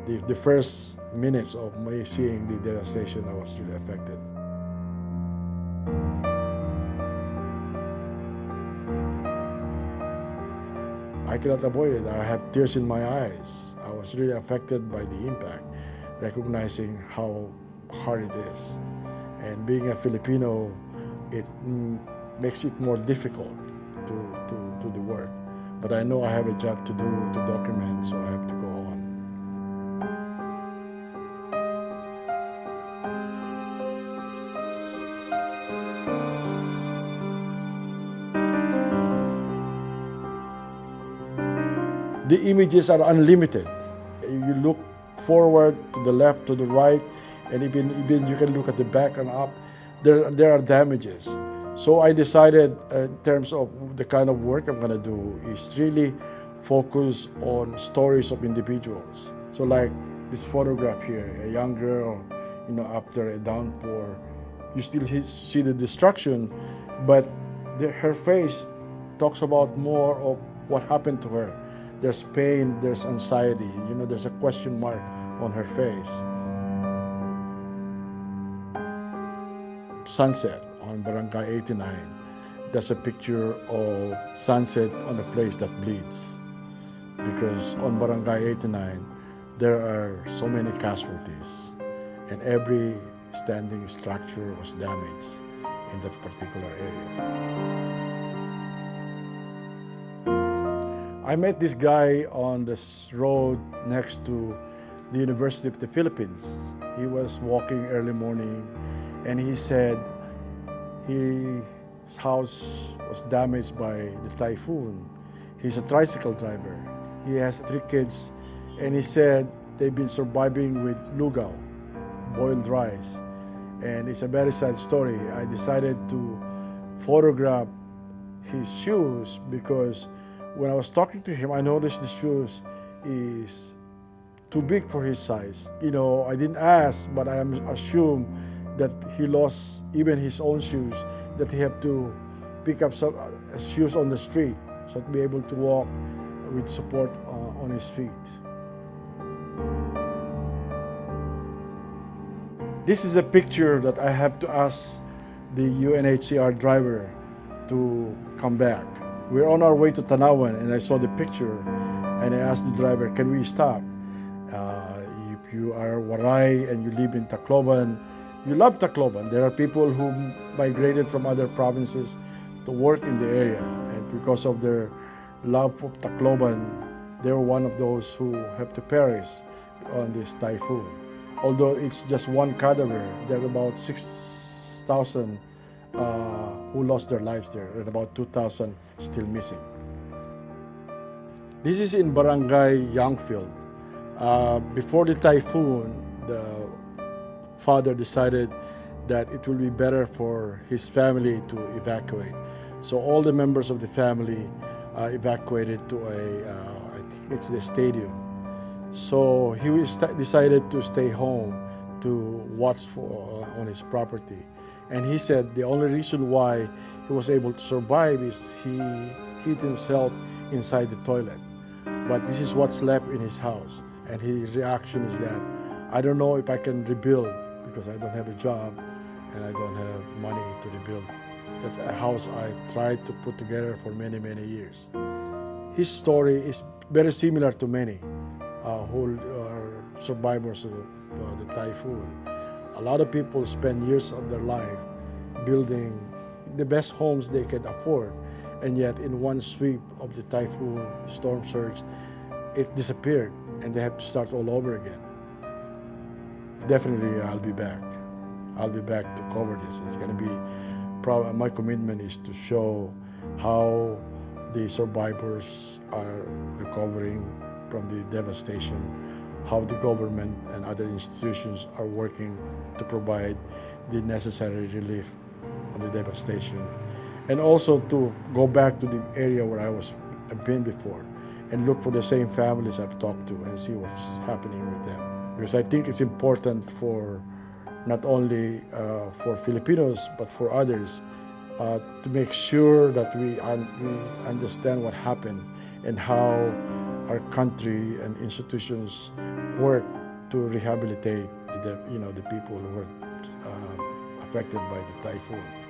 The first minutes of me seeing the devastation, I was really affected. I cannot avoid it. I have tears in my eyes. I was really affected by the impact, recognizing how hard it is. And being a Filipino, it makes it more difficult to the work. But I know I have a job to do to document, so I have to go on. The images are unlimited. You look forward, to the left, to the right, and even you can look at the back and up. There are damages. So I decided in terms of the kind of work I'm gonna do is really focus on stories of individuals. So like this photograph here, a young girl, after a downpour, you still see the destruction, but her face talks about more of what happened to her. There's pain, there's anxiety, there's a question mark on her face. Sunset on Barangay 89. That's a picture of sunset on a place that bleeds. Because on Barangay 89, there are so many casualties, and every standing structure was damaged in that particular area. I met this guy on this road next to the University of the Philippines. He was walking early morning, and he said his house was damaged by the typhoon. He's a tricycle driver. He has 3 kids, and he said they've been surviving with lugaw, boiled rice. And it's a very sad story. I decided to photograph his shoes because when I was talking to him, I noticed the shoes is too big for his size. I didn't ask, but I assume that he lost even his own shoes, that he had to pick up some shoes on the street so to be able to walk with support on his feet. This is a picture that I have to ask the UNHCR driver to come back. We're on our way to Tanawan, and I saw the picture, and I asked the driver, can we stop? If you are Waray and you live in Tacloban, you love Tacloban. There are people who migrated from other provinces to work in the area, and because of their love for Tacloban, they were one of those who have to perish on this typhoon. Although it's just one cadaver, there are about 6,000 who lost their lives there, and about 2,000 still missing. This is in Barangay Youngfield. Before the typhoon, the father decided that it will be better for his family to evacuate. So all the members of the family evacuated to I think it's the stadium. So he decided to stay home to watch on his property. And he said the only reason why he was able to survive is he hid himself inside the toilet. But this is what's left in his house. And his reaction is that, I don't know if I can rebuild because I don't have a job and I don't have money to rebuild that house I tried to put together for many, many years. His story is very similar to many who are survivors of the typhoon. A lot of people spend years of their life building the best homes they could afford, and yet in one sweep of the typhoon storm surge, it disappeared and they have to start all over again. Definitely I'll be back. I'll be back to cover this. It's going to be, my commitment is to show how the survivors are recovering from the devastation, how the government and other institutions are working to provide the necessary relief on the devastation, and also to go back to the area where I've been before and look for the same families I've talked to and see what's happening with them. Because I think it's important for not only for Filipinos but for others to make sure that we understand what happened and how our country and institutions work to rehabilitate the people who were affected by the typhoon.